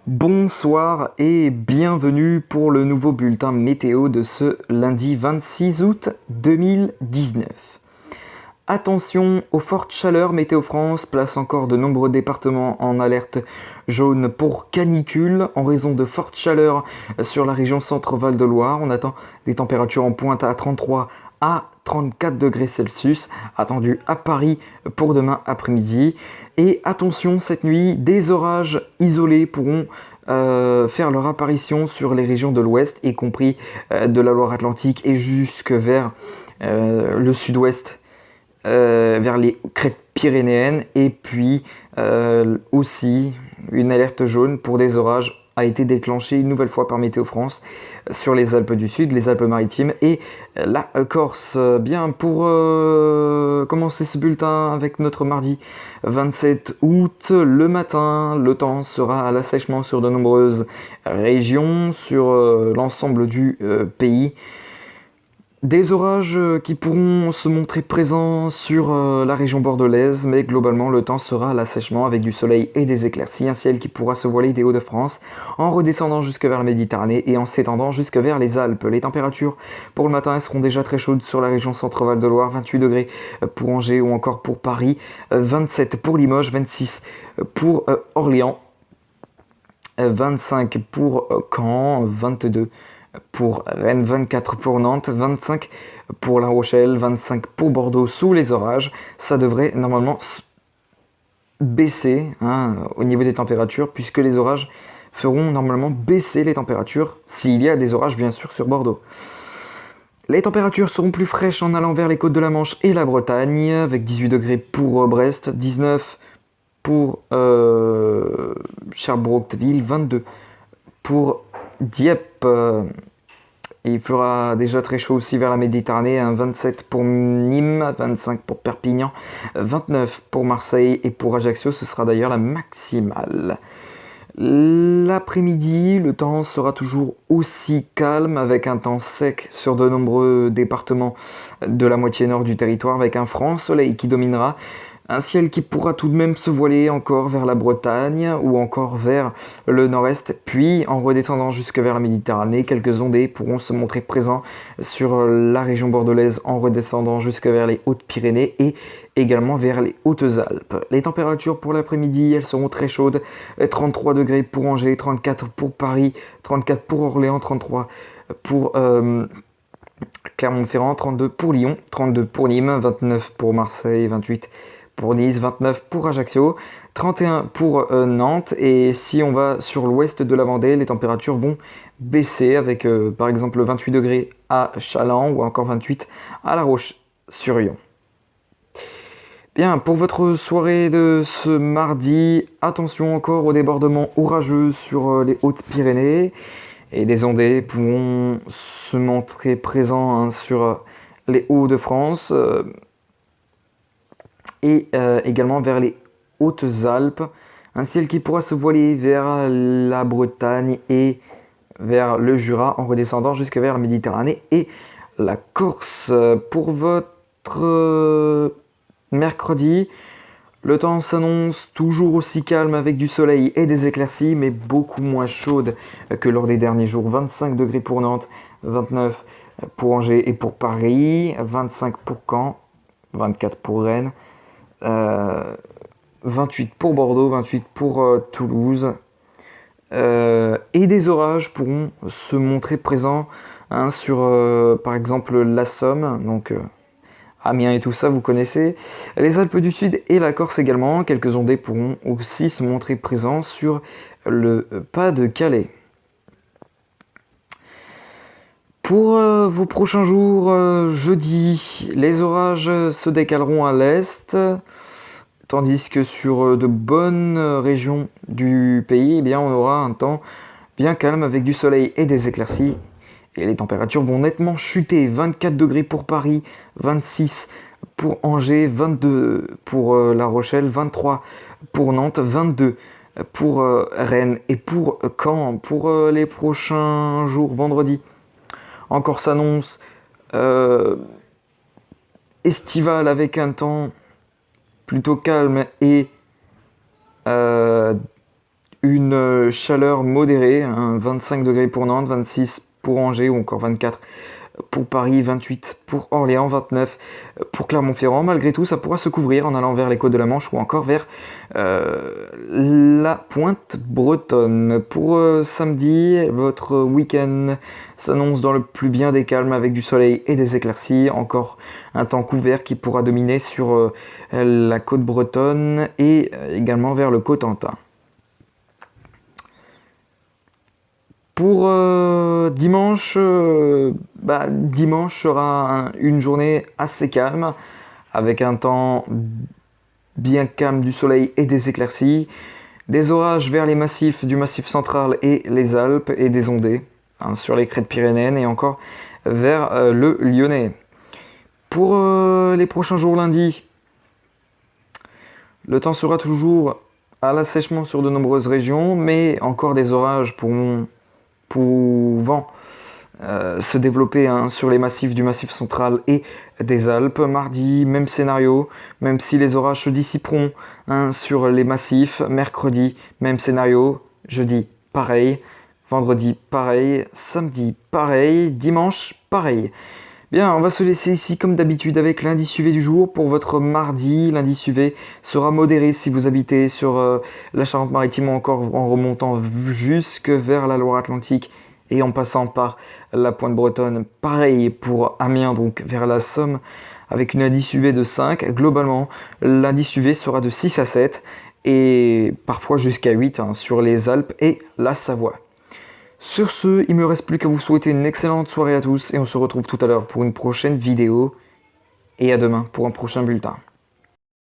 Bonsoir et bienvenue pour le nouveau bulletin météo de ce lundi 26 août 2019. Attention aux fortes chaleurs, Météo France place encore de nombreux départements en alerte jaune pour canicule en raison de fortes chaleurs sur la région Centre-Val de Loire. On attend des températures en pointe à 33 à 34 degrés Celsius attendues à Paris pour demain après-midi. Et attention, cette nuit, des orages isolés pourront faire leur apparition sur les régions de l'ouest, y compris de la Loire-Atlantique et jusque vers le sud-ouest, vers les crêtes pyrénéennes. Et puis aussi, une alerte jaune pour des orages a été déclenchée une nouvelle fois par Météo France sur les Alpes du Sud, les Alpes-Maritimes et la Corse. Bien, pour commencer ce bulletin avec notre mardi 27 août, le matin, le temps sera à l'assèchement sur de nombreuses régions, sur l'ensemble du pays. Des orages qui pourront se montrer présents sur la région bordelaise, mais globalement le temps sera à l'assèchement avec du soleil et des éclaircies, un ciel qui pourra se voiler des Hauts-de-France en redescendant jusque vers la Méditerranée et en s'étendant jusque vers les Alpes. Les températures pour le matin elles seront déjà très chaudes sur la région Centre-Val de Loire, 28 degrés pour Angers ou encore pour Paris, 27 pour Limoges, 26 pour Orléans, 25 pour Caen, 22 pour Rennes, 24 pour Nantes, 25 pour La Rochelle, 25 pour Bordeaux sous les orages. Ça devrait normalement baisser au niveau des températures, puisque les orages feront normalement baisser les températures, s'il y a des orages bien sûr sur Bordeaux. Les températures seront plus fraîches en allant vers les côtes de la Manche et la Bretagne, avec 18 degrés pour Brest, 19 pour Cherbourg-Octeville, 22 pour Dieppe. Il fera déjà très chaud aussi vers la Méditerranée, 27 pour Nîmes, 25 pour Perpignan, 29 pour Marseille et pour Ajaccio, ce sera d'ailleurs la maximale. L'après-midi, le temps sera toujours aussi calme avec un temps sec sur de nombreux départements de la moitié nord du territoire avec un franc soleil qui dominera. Un ciel qui pourra tout de même se voiler encore vers la Bretagne ou encore vers le nord-est, puis en redescendant jusque vers la Méditerranée, quelques ondées pourront se montrer présents sur la région bordelaise en redescendant jusque vers les Hautes-Pyrénées et également vers les Hautes-Alpes. Les températures pour l'après-midi, elles seront très chaudes, 33 degrés pour Angers, 34 pour Paris, 34 pour Orléans, 33 pour Clermont-Ferrand, 32 pour Lyon, 32 pour Nîmes, 29 pour Marseille, 28 pour Nice, 29 pour Ajaccio, 31 pour Nantes. Et si on va sur l'ouest de la Vendée, les températures vont baisser avec par exemple 28 degrés à Châlons ou encore 28 à La Roche-sur-Yon. Bien, pour votre soirée de ce mardi, attention encore aux débordements orageux sur les Hautes-Pyrénées et des ondées pourront se montrer présents sur les Hauts-de-France. Et également vers les Hautes-Alpes, un ciel qui pourra se voiler vers la Bretagne et vers le Jura en redescendant jusque vers la Méditerranée et la Corse. Pour votre mercredi, le temps s'annonce toujours aussi calme avec du soleil et des éclaircies, mais beaucoup moins chaude que lors des derniers jours. 25 degrés pour Nantes, 29 pour Angers et pour Paris, 25 pour Caen, 24 pour Rennes, 28 pour Bordeaux, 28 pour Toulouse. Et des orages pourront se montrer présents sur par exemple la Somme, donc Amiens et tout ça, vous connaissez. Les Alpes du Sud et la Corse également. Quelques ondées pourront aussi se montrer présents sur le Pas-de-Calais. Pour vos prochains jours, jeudi, les orages se décaleront à l'est, tandis que sur de bonnes régions du pays, eh bien, on aura un temps bien calme avec du soleil et des éclaircies. Et les températures vont nettement chuter, 24 degrés pour Paris, 26 pour Angers, 22 pour La Rochelle, 23 pour Nantes, 22 pour Rennes et pour Caen. Pour les prochains jours, vendredi, encore s'annonce estival avec un temps plutôt calme et une chaleur modérée, hein, 25 degrés pour Nantes, 26 pour Angers ou encore 24 pour Paris, 28 pour Orléans, 29 pour Clermont-Ferrand. Malgré tout, ça pourra se couvrir en allant vers les côtes de la Manche ou encore vers la pointe bretonne. Pour samedi, votre week-end s'annonce dans le plus bien des calmes avec du soleil et des éclaircies. Encore un temps couvert qui pourra dominer sur la côte bretonne et également vers le Cotentin. Pour dimanche, dimanche sera une journée assez calme, avec un temps bien calme du soleil et des éclaircies, des orages vers les massifs du Massif central et les Alpes et des ondées, hein, sur les crêtes pyrénéennes et encore vers le Lyonnais. Pour les prochains jours lundi, le temps sera toujours à l'assèchement sur de nombreuses régions, mais encore des orages pouvant se développer, hein, sur les massifs du Massif central et des Alpes. Mardi, même scénario, même si les orages se dissiperont, hein, sur les massifs. Mercredi, même scénario. Jeudi, pareil. Vendredi, pareil. Samedi, pareil. Dimanche, pareil. Bien, on va se laisser ici comme d'habitude avec l'indice UV du jour. Pour votre mardi, l'indice UV sera modéré si vous habitez sur la Charente-Maritime ou encore en remontant jusque vers la Loire-Atlantique et en passant par la pointe bretonne. Pareil pour Amiens, donc vers la Somme, avec une indice UV de 5. Globalement, l'indice UV sera de 6 à 7 et parfois jusqu'à 8, hein, sur les Alpes et la Savoie. Sur ce, il me reste plus qu'à vous souhaiter une excellente soirée à tous et on se retrouve tout à l'heure pour une prochaine vidéo et à demain pour un prochain bulletin.